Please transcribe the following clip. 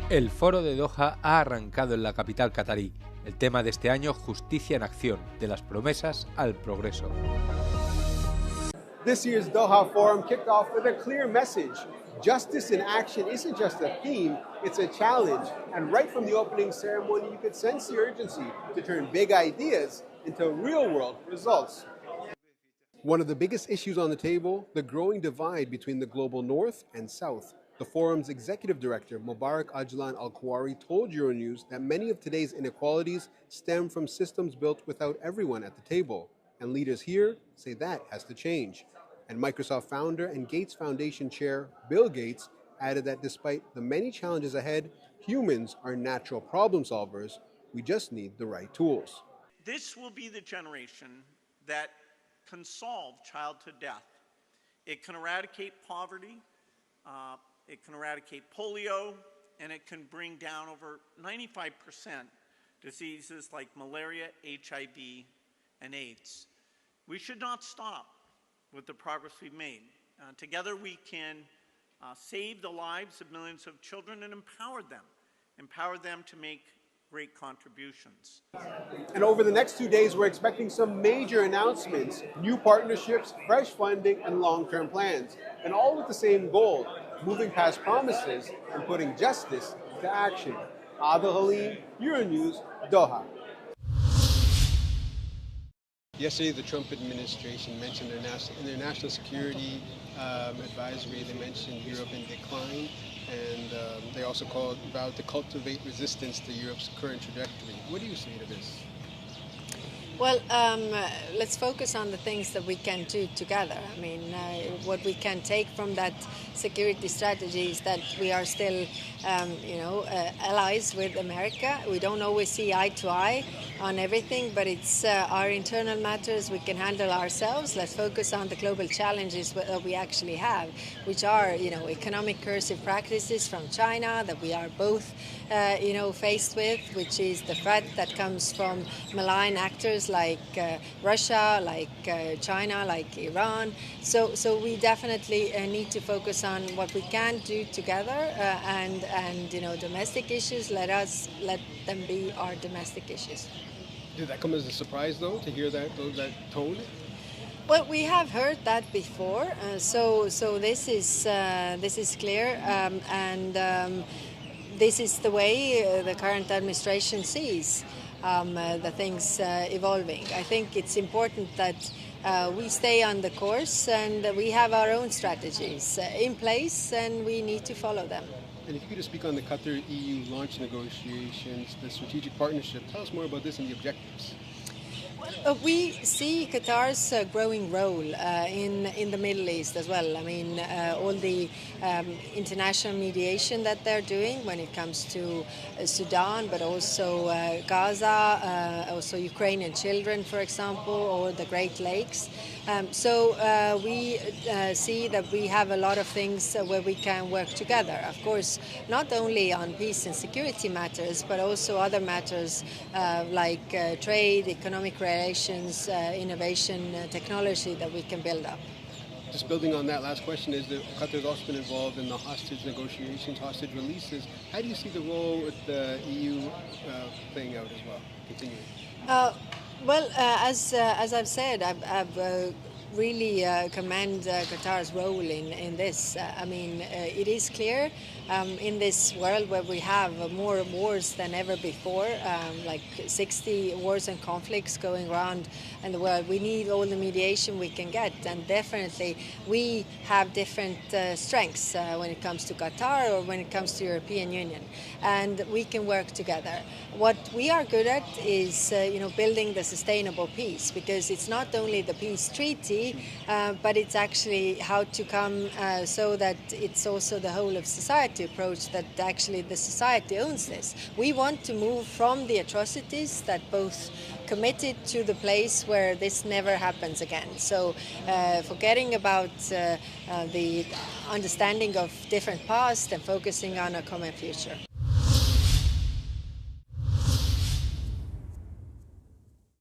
El foro de Doha ha arrancado en la capital catarí. El tema de este año, justicia en acción, de las promesas al progreso. This year's Doha Forum kicked off with a clear message. Justice in action isn't just a theme, it's a challenge. And right from the opening ceremony, you could sense the urgency to turn big ideas into real-world results. One of the biggest issues on the table, the growing divide between the global north and south. The forum's executive director, Mubarak Ajlan Al-Kuwari, told Euronews that many of today's inequalities stem from systems built without everyone at the table. And leaders here say that has to change. And Microsoft founder and Gates Foundation chair, Bill Gates, added that despite the many challenges ahead, humans are natural problem solvers. We just need the right tools. This will be the generation that can solve childhood death. It can eradicate poverty, it can eradicate polio, and it can bring down over 95% diseases like malaria, HIV, and AIDS. We should not stop with the progress we've made. Together we can save the lives of millions of children and empower them to make great contributions. And over the next 2 days, we're expecting some major announcements, new partnerships, fresh funding, and long-term plans. And all with the same goal, moving past promises and putting justice into action. Adil Halim, Euronews, Doha. Yesterday, the Trump administration mentioned in their national security advisory, they mentioned Europe in decline, and they also vowed to cultivate resistance to Europe's current trajectory. What do you say to this? Well, let's focus on the things that we can do together. I mean, what we can take from that security strategy is that we are still, allies with America. We don't always see eye to eye on everything, but it's our internal matters we can handle ourselves. Let's focus on the global challenges that we actually have, which are, economic cursive practices from China that we are both, faced with, which is the threat that comes from malign actors like Russia, like China, like Iran. So we definitely need to focus on what we can do together, and domestic issues. Let them be our domestic issues. Did that come as a surprise, though, to hear that tone? Well, we have heard that before, so this is clear, and this is the way the current administration sees the things evolving. I think it's important that we stay on the course, and we have our own strategies in place, and we need to follow them. And if you could just speak on the Qatar-EU launch negotiations, the strategic partnership, tell us more about this and the objectives. We see Qatar's growing role in the Middle East as well. I mean, all the international mediation that they're doing when it comes to Sudan, but also Gaza, also Ukrainian children, for example, or the Great Lakes. So we see that we have a lot of things where we can work together. Of course, not only on peace and security matters, but also other matters like trade, economic relations, innovation, technology that we can build up. Just building on that last question, is that Qatar's also been involved in the hostage negotiations, hostage releases. How do you see the role with the EU playing out as well, continuing? As I've said, I've really commend Qatar's role in this. It is clear in this world where we have more wars than ever before, like 60 wars and conflicts going around in the world. We need all the mediation we can get, and definitely we have different strengths when it comes to Qatar or when it comes to European Union, and we can work together. What we are good at is building the sustainable peace, because it's not only the peace treaty, but it's actually how to come so that it's also the whole of society approach, that actually the society owns this. We want to move from the atrocities that both committed to the place where this never happens again. So forgetting about the understanding of different past and focusing on a common future.